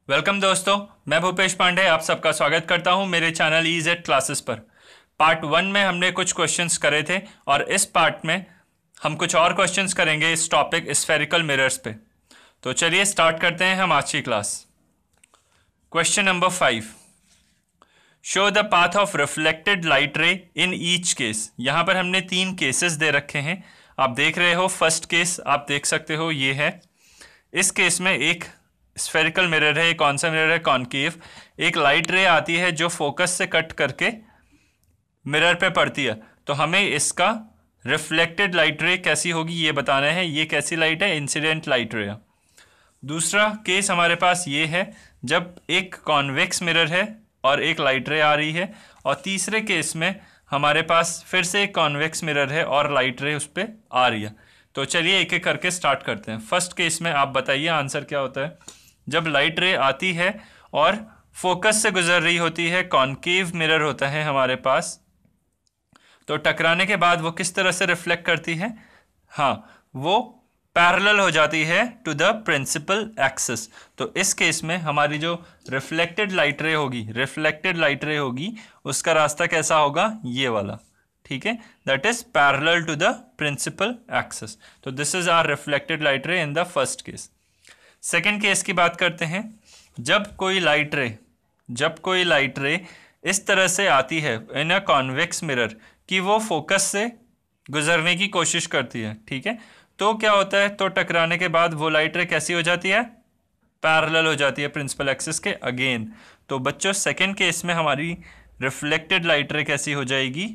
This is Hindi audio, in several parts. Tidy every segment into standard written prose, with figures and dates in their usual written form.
वेलकम दोस्तों, मैं भूपेश पांडे आप सबका स्वागत करता हूं मेरे चैनल EZ क्लासेस पर। पार्ट 1 में हमने कुछ क्वेश्चंस करे थे और इस पार्ट में हम कुछ और क्वेश्चंस करेंगे इस टॉपिक स्फेरिकल मिरर्स पे। तो चलिए स्टार्ट करते हैं हम आज की class. Question number 5, show the path of reflected light ray in each case. यहाँ पर हमने 3 केसेस दे रखे हैं, आप देख रहे हो। फर्स्ट केस आप देख सकते हो, ये है। इस केस में एक स्फेरिकल मिरर है, कौन सा मिरर है? कॉनकेव। एक लाइट रे आती है जो फोकस से कट करके मिरर पे पड़ती है, तो हमें इसका रिफ्लेक्टेड लाइट रे कैसी होगी ये बताना है। ये कैसी लाइट है? इंसिडेंट लाइट रे। दूसरा केस हमारे पास ये है जब एक कॉन्वेक्स मिरर है और एक लाइट रे आ रही है, और तीसरे केस में हमारे पास फिर से एक कॉन्वेक्स मिरर है और लाइट रे उस पर आ रही है। तो चलिए एक एक करके स्टार्ट करते हैं। फर्स्ट केस में आप बताइए आंसर क्या होता है। जब लाइट रे आती है और फोकस से गुजर रही होती है, कॉनकेव मिरर होता है हमारे पास, तो टकराने के बाद वो किस तरह से रिफ्लेक्ट करती है? हाँ, वो पैरेलल हो जाती है टू द प्रिंसिपल एक्सिस। तो इस केस में हमारी जो रिफ्लेक्टेड लाइट रे होगी उसका रास्ता कैसा होगा? ये वाला, ठीक है। That is parallel to the principal axis. तो this is our reflected light ray in the first case. Second case की बात करते हैं। जब कोई लाइट रे इस तरह से आती है इन अ कॉन्वेक्स मिरर कि वो फोकस से गुजरने की कोशिश करती है, ठीक है, तो क्या होता है? तो टकराने के बाद वो लाइट रे कैसी हो जाती है? पैरेलल हो जाती है प्रिंसिपल एक्सिस के अगेन। तो बच्चों सेकेंड केस में हमारी रिफ्लेक्टेड लाइट रे कैसी हो जाएगी?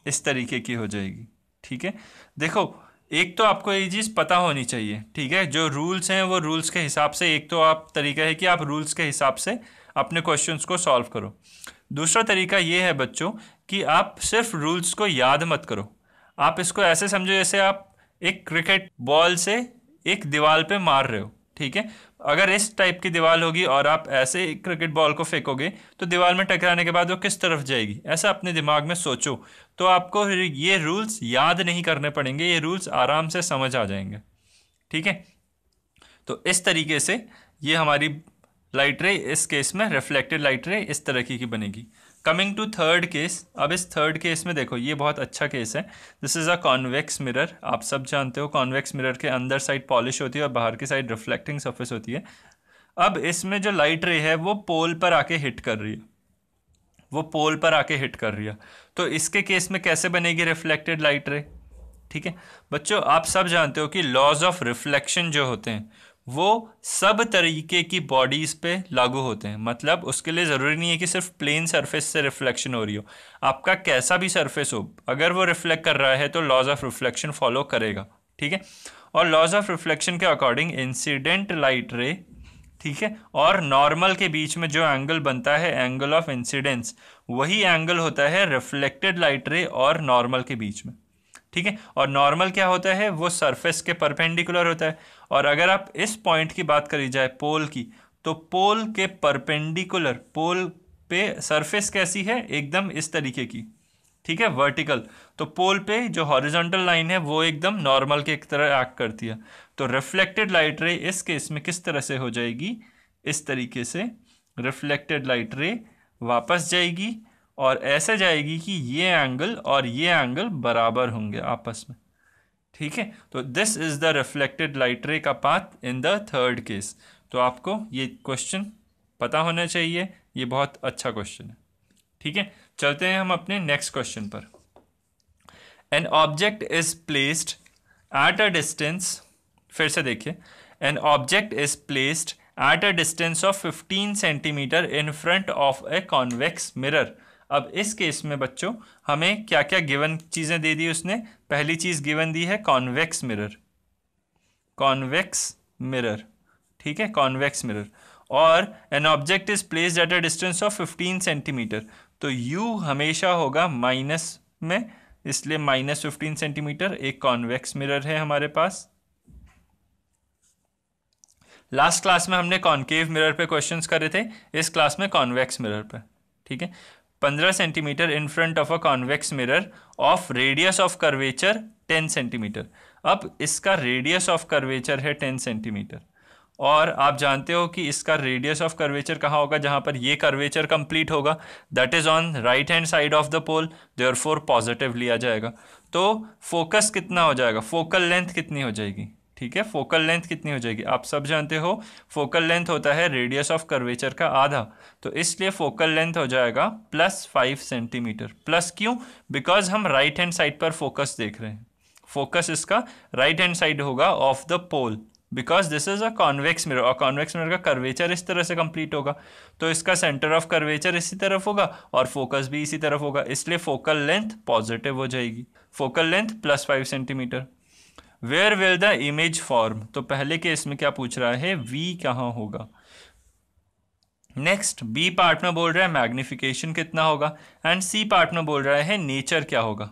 इस तरीके की हो जाएगी, ठीक है। देखो, एक तो आपको ये चीज़ पता होनी चाहिए, ठीक है। जो रूल्स हैं वो रूल्स के हिसाब से, एक तो आप तरीका है कि आप रूल्स के हिसाब से अपने क्वेश्चंस को सॉल्व करो। दूसरा तरीका ये है बच्चों कि आप सिर्फ रूल्स को याद मत करो। आप इसको ऐसे समझो जैसे आप एक क्रिकेट बॉल से एक दीवार पे मार रहे हो, ठीक है। अगर इस टाइप की दीवार होगी और आप ऐसे एक क्रिकेट बॉल को फेंकोगे तो दीवार में टकराने के बाद वो किस तरफ जाएगी, ऐसा अपने दिमाग में सोचो। तो आपको ये रूल्स याद नहीं करने पड़ेंगे, ये रूल्स आराम से समझ आ जाएंगे, ठीक है। तो इस तरीके से ये हमारी लाइट रे इस केस में रिफ्लेक्टेड लाइट रे इस तरह की बनेगी। Coming to third case. अब इस थर्ड केस में देखो, ये बहुत अच्छा केस है। This is a convex mirror. आप सब जानते हो कॉन्वेक्स मिरर के अंदर साइड पॉलिश होती है और बाहर की साइड रिफ्लेक्टिंग सरफेस होती है। अब इसमें जो लाइट रे है वो पोल पर आके हिट कर रही है, तो इसके केस में कैसे बनेगी रिफ्लेक्टेड लाइट रे? ठीक है बच्चों, आप सब जानते हो कि लॉज ऑफ रिफ्लेक्शन जो होते हैं वो सब तरीके की बॉडीज पे लागू होते हैं। मतलब उसके लिए ज़रूरी नहीं है कि सिर्फ प्लेन सरफेस से रिफ्लेक्शन हो रही हो, आपका कैसा भी सरफेस हो, अगर वो रिफ्लेक्ट कर रहा है तो लॉज ऑफ रिफ्लेक्शन फॉलो करेगा, ठीक है। और लॉज ऑफ रिफ्लेक्शन के अकॉर्डिंग इंसिडेंट लाइट रे, ठीक है, और नॉर्मल के बीच में जो एंगल बनता है, एंगल ऑफ इंसिडेंस, वही एंगल होता है रिफ्लेक्टेड लाइट रे और नॉर्मल के बीच में, ठीक है। और नॉर्मल क्या होता है? वो सरफेस के परपेंडिकुलर होता है। और अगर आप इस पॉइंट की बात करी जाए पोल की, तो पोल के परपेंडिकुलर, पोल पे सरफेस कैसी है? एकदम इस तरीके की, ठीक है, वर्टिकल। तो पोल पे जो हॉरिजॉन्टल लाइन है वो एकदम नॉर्मल के एक तरह एक्ट करती है। तो रिफ्लेक्टेड लाइट रे इस केस में किस तरह से हो जाएगी? इस तरीके से रिफ्लेक्टेड लाइट रे वापस जाएगी और ऐसे जाएगी कि ये एंगल और ये एंगल बराबर होंगे आपस में, ठीक है। तो this is the reflected light ray का path in the third case. तो आपको ये क्वेश्चन पता होना चाहिए, ये बहुत अच्छा क्वेश्चन है, ठीक है। चलते हैं हम अपने नेक्स्ट क्वेश्चन पर। An object is placed at a distance, फिर से देखिए, an object is placed at a distance of 15 centimetre in front of a convex mirror. अब इस केस में बच्चों हमें क्या क्या गिवन चीज़ें दे दी उसने? पहली चीज़ गिवन दी है कॉन्वेक्स मिरर, ठीक है, कॉन्वेक्स मिरर। और an object is placed at a distance of 15 centimetre, तो यू हमेशा होगा माइनस में, इसलिए -15 सेंटीमीटर एक कॉन्वेक्स मिरर है हमारे पास। लास्ट क्लास में हमने कॉनकेव मिरर पे क्वेश्चंस करे थे, इस क्लास में कॉन्वेक्स मिरर पे, ठीक है। 15 centimetre in front of a convex mirror of radius of curvature 10 centimetre. अब इसका रेडियस ऑफ कर्वेचर है 10 सेंटीमीटर और आप जानते हो कि इसका रेडियस ऑफ कर्वेचर कहाँ होगा, जहाँ पर ये कर्वेचर कंप्लीट होगा, that is on right hand side of the pole, therefore positive लिया जाएगा। तो फोकस कितना हो जाएगा, फोकल लेंथ कितनी हो जाएगी, ठीक है, फोकल लेंथ कितनी हो जाएगी, आप सब जानते हो फोकल लेंथ होता है रेडियस ऑफ कर्वेचर का आधा, तो इसलिए फोकल लेंथ हो जाएगा +5 सेंटीमीटर। प्लस क्यों, बिकॉज हम राइट हैंड साइड पर फोकस देख रहे हैं, फोकस इसका राइट हैंड साइड होगा of the pole, because this is a convex mirror, और कॉन्वेक्स मिरर का कर्वेचर इस तरह से कंप्लीट होगा, तो इसका सेंटर ऑफ कर्वेचर इसी तरफ होगा और फोकस भी इसी तरफ होगा, इसलिए फोकल लेंथ पॉजिटिव हो जाएगी, focal length +5 centimetre. Where will the image form, तो पहले केस में क्या पूछ रहा है, V कहाँ होगा। नेक्स्ट बी पार्ट में बोल रहा है मैग्निफिकेशन कितना होगा, एंड सी पार्ट में बोल रहा है नेचर क्या होगा,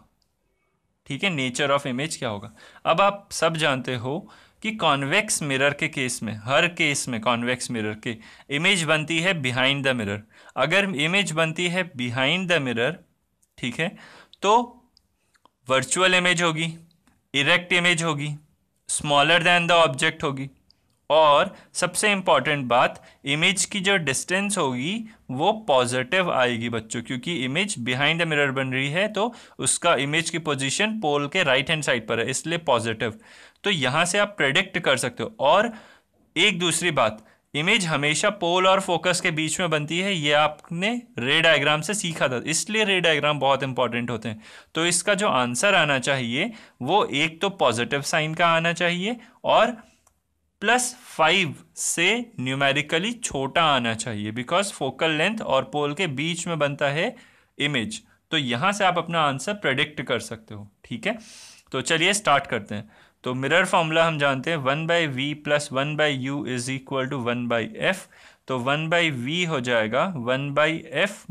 ठीक है, नेचर ऑफ इमेज क्या होगा। अब आप सब जानते हो कि कॉन्वेक्स मिरर के केस में, हर केस में कॉन्वेक्स मिरर के इमेज बनती है बिहाइंड द मिरर। अगर इमेज बनती है बिहाइंड द मिरर, ठीक है, तो वर्चुअल इमेज होगी, इरेक्ट इमेज होगी, स्मॉलर देन द ऑब्जेक्ट होगी, और सबसे इंपॉर्टेंट बात, इमेज की जो डिस्टेंस होगी वो पॉजिटिव आएगी बच्चों, क्योंकि इमेज बिहाइंड द मिरर बन रही है तो उसका इमेज की पोजीशन पोल के राइट हैंड साइड पर है, इसलिए पॉजिटिव। तो यहां से आप प्रेडिक्ट कर सकते हो। और एक दूसरी बात, इमेज हमेशा पोल और फोकस के बीच में बनती है, ये आपने रे डायग्राम से सीखा था, इसलिए रे डायग्राम बहुत इंपॉर्टेंट होते हैं। तो इसका जो आंसर आना चाहिए वो एक तो पॉजिटिव साइन का आना चाहिए और +5 से न्यूमेरिकली छोटा आना चाहिए, बिकॉज फोकल लेंथ और पोल के बीच में बनता है इमेज। तो यहां से आप अपना आंसर प्रेडिक्ट कर सकते हो, ठीक है। तो चलिए स्टार्ट करते हैं। तो मिरर फॉर्मूला हम जानते हैं 1/v + 1/u = 1/f। तो 1/v हो जाएगा 1/f -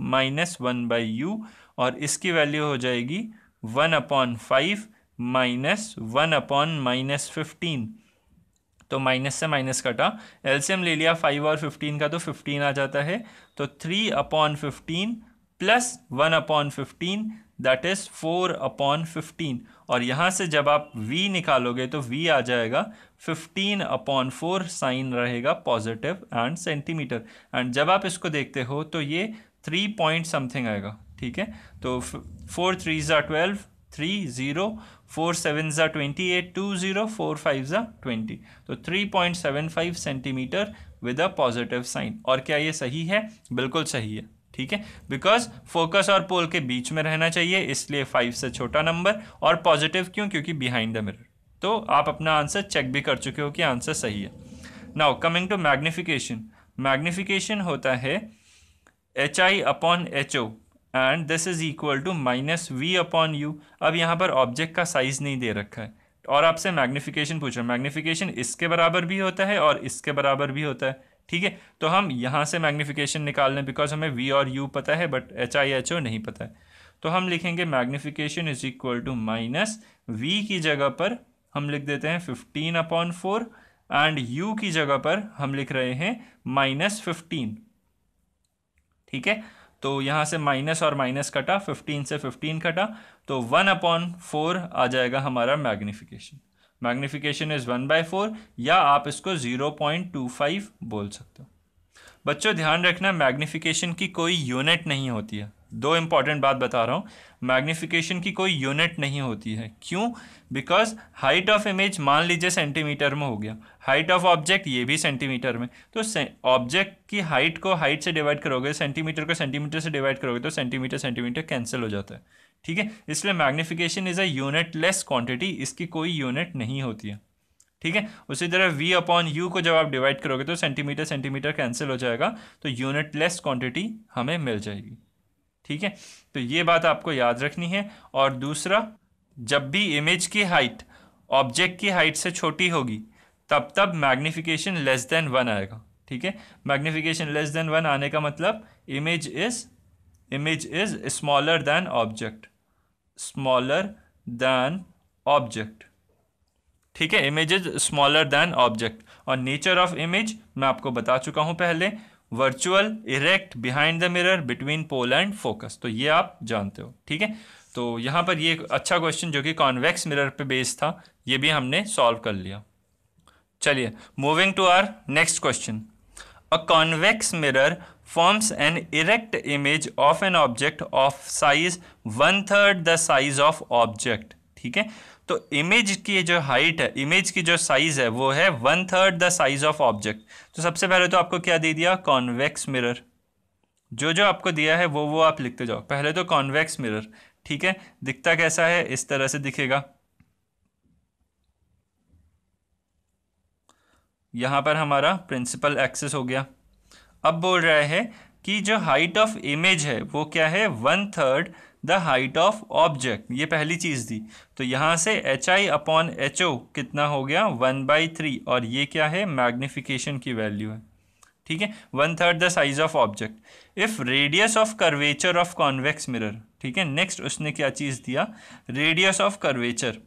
1/u, और इसकी वैल्यू हो जाएगी 1/5 - 1/-15। तो माइनस से माइनस कटा, एलसीएम ले लिया 5 और 15 का, तो 15 आ जाता है। तो 3/15 + 1/15 दैट इज 4/15, और यहाँ से जब आप v निकालोगे तो v आ जाएगा 15/4, साइन रहेगा पॉजिटिव एंड सेंटीमीटर। एंड जब आप इसको देखते हो तो ये 3 पॉइंट समथिंग आएगा, ठीक है। तो 4 3s are 12, 3 0, 4 7s are 28, 2 0, 4 5s are 20, तो 3.75 centimetre with a positive sign. और क्या ये सही है, बिल्कुल सही है, ठीक है, बिकॉज फोकस और पोल के बीच में रहना चाहिए, इसलिए 5 से छोटा नंबर, और पॉजिटिव क्यों, क्योंकि बिहाइंड द मिरर। तो आप अपना आंसर चेक भी कर चुके हो कि आंसर सही है। Now coming to magnification, magnification होता है HI/HO and this is equal to -V/U। अब यहाँ पर ऑब्जेक्ट का साइज नहीं दे रखा है और आपसे मैग्निफिकेशन पूछ रहा है, मैग्निफिकेशन इसके बराबर भी होता है और इसके बराबर भी होता है, ठीक है। तो हम यहाँ से मैग्निफिकेशन निकाल लें, बिकॉज हमें V और U पता है बट HI/HO नहीं पता है। तो हम लिखेंगे magnification is equal to -V की जगह पर हम लिख देते हैं 15/4 एंड U की जगह पर हम लिख रहे हैं -15, ठीक है। तो यहाँ से माइनस और माइनस कटा, 15 से 15 कटा, तो 1/4 आ जाएगा हमारा मैग्निफिकेशन। मैग्निफिकेशन इज 1/4, या आप इसको 0.25 बोल सकते हो। बच्चों ध्यान रखना, मैग्निफिकेशन की कोई यूनिट नहीं होती है। दो इंपॉर्टेंट बात बता रहा हूँ, मैग्निफिकेशन की कोई यूनिट नहीं होती है। क्यों, बिकॉज हाइट ऑफ इमेज मान लीजिए सेंटीमीटर में हो गया, हाइट ऑफ ऑब्जेक्ट ये भी सेंटीमीटर में, तो ऑब्जेक्ट की हाइट को हाइट से डिवाइड करोगे, सेंटीमीटर को सेंटीमीटर से डिवाइड करोगे, तो सेंटीमीटर सेंटीमीटर कैंसिल हो जाता है, ठीक है। इसलिए magnification is a unit less quantity, इसकी कोई यूनिट नहीं होती है, ठीक है। उसी तरह V/U को जब आप डिवाइड करोगे तो सेंटीमीटर सेंटीमीटर कैंसिल हो जाएगा, तो यूनिट लेस क्वांटिटी हमें मिल जाएगी, ठीक है। तो ये बात आपको याद रखनी है। और दूसरा, जब भी इमेज की हाइट ऑब्जेक्ट की हाइट से छोटी होगी तब मैग्निफिकेशन लेस देन 1 आएगा, ठीक है। मैग्निफिकेशन लेस देन 1 आने का मतलब image is smaller than object, smaller than object, ठीक है। Image is smaller than object. और नेचर ऑफ इमेज मैं आपको बता चुका हूं पहले, virtual, erect, behind the mirror, between pole and focus, तो ये आप जानते हो, ठीक है। तो यहाँ पर ये एक अच्छा क्वेश्चन जो कि कॉन्वेक्स मिरर पे बेस्ड था, ये भी हमने सॉल्व कर लिया। चलिए moving to our next question. A convex mirror forms an erect image of an object of size 1/3 the size of object। ठीक है, तो इमेज की जो हाइट है, इमेज की जो साइज है वो है 1/3 द साइज ऑफ ऑब्जेक्ट। तो सबसे पहले तो आपको क्या दे दिया, कॉन्वेक्स मिरर। जो जो आपको दिया है वो आप लिखते जाओ। पहले तो कॉन्वेक्स मिरर, ठीक है, दिखता कैसा है, इस तरह से दिखेगा। यहां पर हमारा प्रिंसिपल एक्सिस हो गया। अब बोल रहा है कि जो हाइट ऑफ इमेज है वो क्या है, 1/3 द हाइट ऑफ ऑब्जेक्ट। ये पहली चीज़ दी, तो यहाँ से HI/HO कितना हो गया, 1/3, और ये क्या है, मैग्निफिकेशन की वैल्यू है। ठीक है, 1/3 the size of object if radius of curvature of convex mirror. ठीक है, नेक्स्ट उसने क्या चीज़ दिया, रेडियस ऑफ कर्वेचर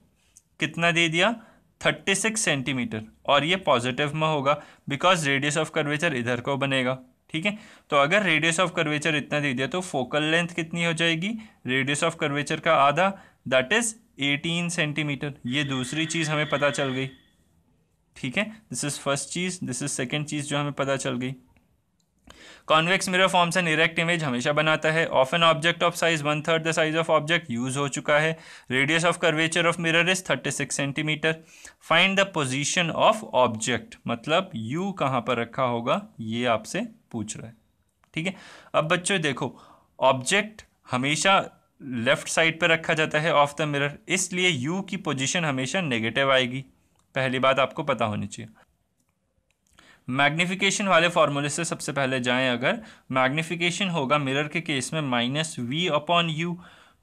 कितना दे दिया, 36 सेंटीमीटर, और ये पॉजिटिव में होगा बिकॉज रेडियस ऑफ कर्वेचर इधर को बनेगा। ठीक है, तो अगर रेडियस ऑफ कर्वेचर इतना दे दिया तो फोकल लेंथ कितनी हो जाएगी, रेडियस ऑफ कर्वेचर का आधा, दैट इज 18 सेंटीमीटर। ये दूसरी चीज़ हमें पता चल गई। ठीक है, दिस इज फर्स्ट चीज़, दिस इज सेकेंड चीज़ जो हमें पता चल गई। Convex mirror forms an erect image, हमेशा बनाता है, of an object of size 1/3 the size of object, use हो चुका है। Radius of curvature of mirror is 36 centimetre. Find the position of object, मतलब यू कहाँ पर रखा होगा ये आपसे पूछ रहा है। ठीक है, अब बच्चों देखो, ऑब्जेक्ट हमेशा लेफ्ट साइड पर रखा जाता है ऑफ द मिरर, इसलिए यू की पोजीशन हमेशा नेगेटिव आएगी। पहली बात आपको पता होनी चाहिए। मैग्निफिकेशन वाले फॉर्मूले से सबसे पहले जाएं, अगर मैग्निफिकेशन होगा मिरर के केस में -V/U,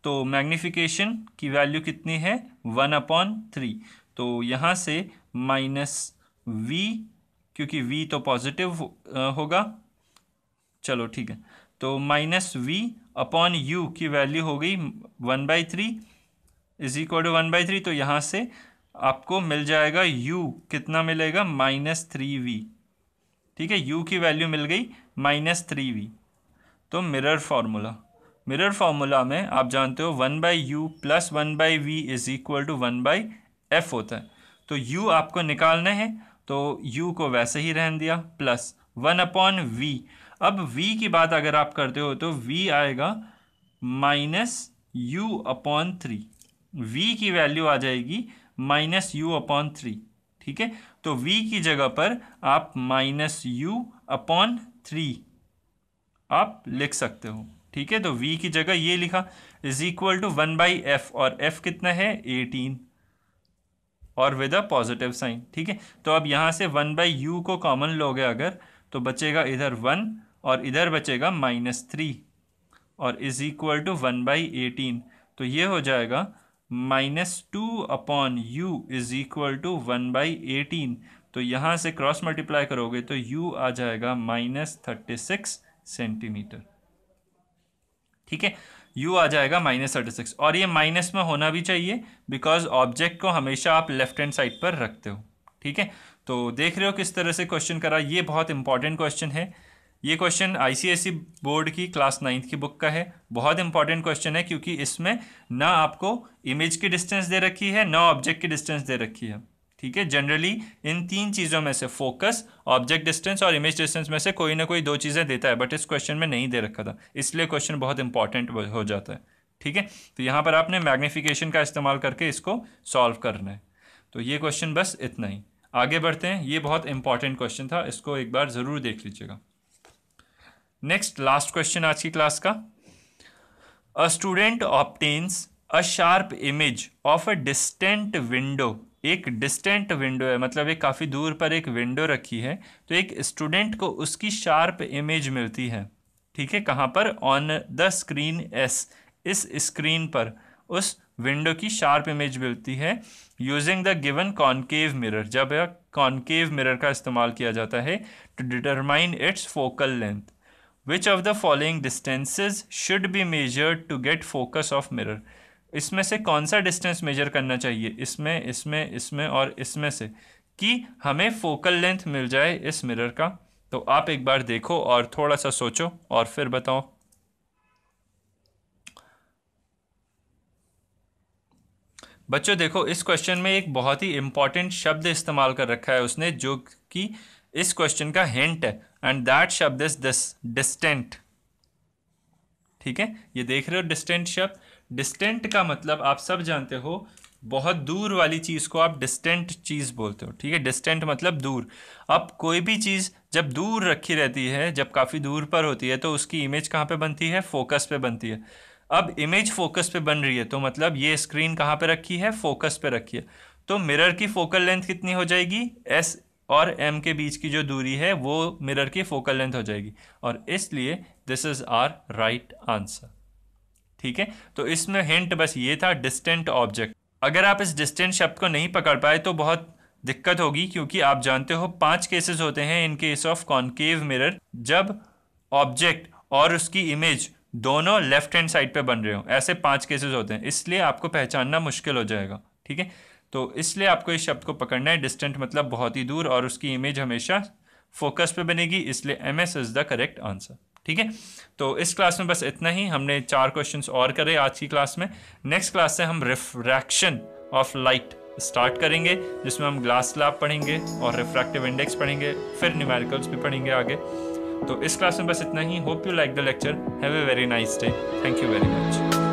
तो मैग्निफिकेशन की वैल्यू कितनी है, 1/3। तो यहाँ से -V, क्योंकि V तो पॉजिटिव होगा, चलो ठीक है, तो -V/U की वैल्यू हो गई 1/3 इज इक्वल टू 1/3। तो यहाँ से आपको मिल जाएगा U कितना मिलेगा, -3V। ठीक है, U की वैल्यू मिल गई -3V। तो मिरर फार्मूला में आप जानते हो 1/U + 1/V is equal to 1/F होता है। तो U आपको निकालना है, तो U को वैसे ही रहने दिया, प्लस 1/V। अब V की बात अगर आप करते हो तो V आएगा -U/3, V की वैल्यू आ जाएगी -U/3। ठीक है, तो V की जगह पर आप -U/3 आप लिख सकते हो। ठीक है, तो V की जगह ये लिखा इज इक्वल टू 1/F, और F कितना है, 18, और विद अ पॉजिटिव साइन। ठीक है, तो अब यहाँ से 1/U को कॉमन लोगे अगर, तो बचेगा इधर 1 और इधर बचेगा -3, और इज इक्वल टू 1/18। तो ये हो जाएगा -2/U इज इक्वल टू 1/18। तो यहाँ से क्रॉस मल्टीप्लाई करोगे तो U आ जाएगा -36 सेंटीमीटर। ठीक है, U आ जाएगा -36, और ये माइनस में होना भी चाहिए बिकॉज ऑब्जेक्ट को हमेशा आप लेफ्ट हैंड साइड पर रखते हो। ठीक है, तो देख रहे हो किस तरह से क्वेश्चन करा, ये बहुत इंपॉर्टेंट क्वेश्चन है। ये क्वेश्चन ICSE बोर्ड की क्लास 9th की बुक का है। बहुत इंपॉर्टेंट क्वेश्चन है क्योंकि इसमें ना आपको इमेज की डिस्टेंस दे रखी है, ना ऑब्जेक्ट की डिस्टेंस दे रखी है। ठीक है, जनरली इन तीन चीज़ों में से फोकस, ऑब्जेक्ट डिस्टेंस और इमेज डिस्टेंस में से कोई ना कोई दो चीज़ें देता है, बट इस क्वेश्चन में नहीं दे रखा था, इसलिए क्वेश्चन बहुत इंपॉर्टेंट हो जाता है। ठीक है, तो यहाँ पर आपने मैग्नीफिकेशन का इस्तेमाल करके इसको सॉल्व करना है। तो ये क्वेश्चन बस इतना ही, आगे बढ़ते हैं। ये बहुत इंपॉर्टेंट क्वेश्चन था, इसको एक बार ज़रूर देख लीजिएगा। नेक्स्ट लास्ट क्वेश्चन आज की क्लास का। A student obtains a sharp image of a distant window. एक डिस्टेंट विंडो है, मतलब एक काफ़ी दूर पर एक विंडो रखी है, तो एक स्टूडेंट को उसकी शार्प इमेज मिलती है। ठीक है, कहाँ पर, ऑन द स्क्रीन S, इस स्क्रीन पर उस विंडो की शार्प इमेज मिलती है using the given concave mirror. जब कॉनकेव मिरर का इस्तेमाल किया जाता है to determine its focal length. Which of the following distances should be measured to get focus of mirror? इसमें से कौन सा डिस्टेंस मेजर करना चाहिए, इसमें, इसमें, इसमें और इसमें से, कि हमें फोकल लेंथ मिल जाए इस मिरर का। तो आप एक बार देखो और थोड़ा सा सोचो और फिर बताओ। बच्चों देखो, इस क्वेश्चन में एक बहुत ही इंपॉर्टेंट शब्द इस्तेमाल कर रखा है उसने, जो कि इस क्वेश्चन का हिंट है, एंड दैट शब्द इज डिस्टेंट। ठीक है, ये देख रहे हो डिस्टेंट शब्द। डिस्टेंट का मतलब आप सब जानते हो, बहुत दूर वाली चीज़ को आप डिस्टेंट चीज़ बोलते हो। ठीक है, डिस्टेंट मतलब दूर। अब कोई भी चीज़ जब दूर रखी रहती है, जब काफ़ी दूर पर होती है, तो उसकी इमेज कहाँ पे बनती है? फोकस पे बनती है। अब इमेज फोकस पे बन रही है, तो मतलब ये स्क्रीन कहाँ पे रखी है? फोकस पे रखी है। तो मिरर की फोकल लेंथ कितनी हो जाएगी? एस और एम के बीच की जो दूरी है वो मिरर की फोकल लेंथ हो जाएगी, और इसलिए this is our right answer. ठीक है, तो इसमें हिंट बस ये था, डिस्टेंट ऑब्जेक्ट। अगर आप इस डिस्टेंट शब्द को नहीं पकड़ पाए तो बहुत दिक्कत होगी, क्योंकि आप जानते हो 5 केसेस होते हैं in case of concave mirror, जब ऑब्जेक्ट और उसकी इमेज दोनों लेफ्ट हैंड साइड पे बन रहे हो। ऐसे 5 केसेस होते हैं, इसलिए आपको पहचानना मुश्किल हो जाएगा। ठीक है, तो इसलिए आपको इस शब्द को पकड़ना है। डिस्टेंट मतलब बहुत ही दूर, और उसकी इमेज हमेशा फोकस पे बनेगी, इसलिए M S is the correct answer. ठीक है, तो इस क्लास में बस इतना ही। हमने 4 क्वेश्चंस और करे आज की क्लास में। नेक्स्ट क्लास से हम रिफ्रैक्शन ऑफ लाइट स्टार्ट करेंगे, जिसमें हम ग्लास स्लैब पढ़ेंगे और रिफ्रैक्टिव इंडेक्स पढ़ेंगे, फिर न्यूमेरिकल्स भी पढ़ेंगे आगे। तो इस क्लास में बस इतना ही। Hope you like the lecture. Have a very nice day. Thank you very much.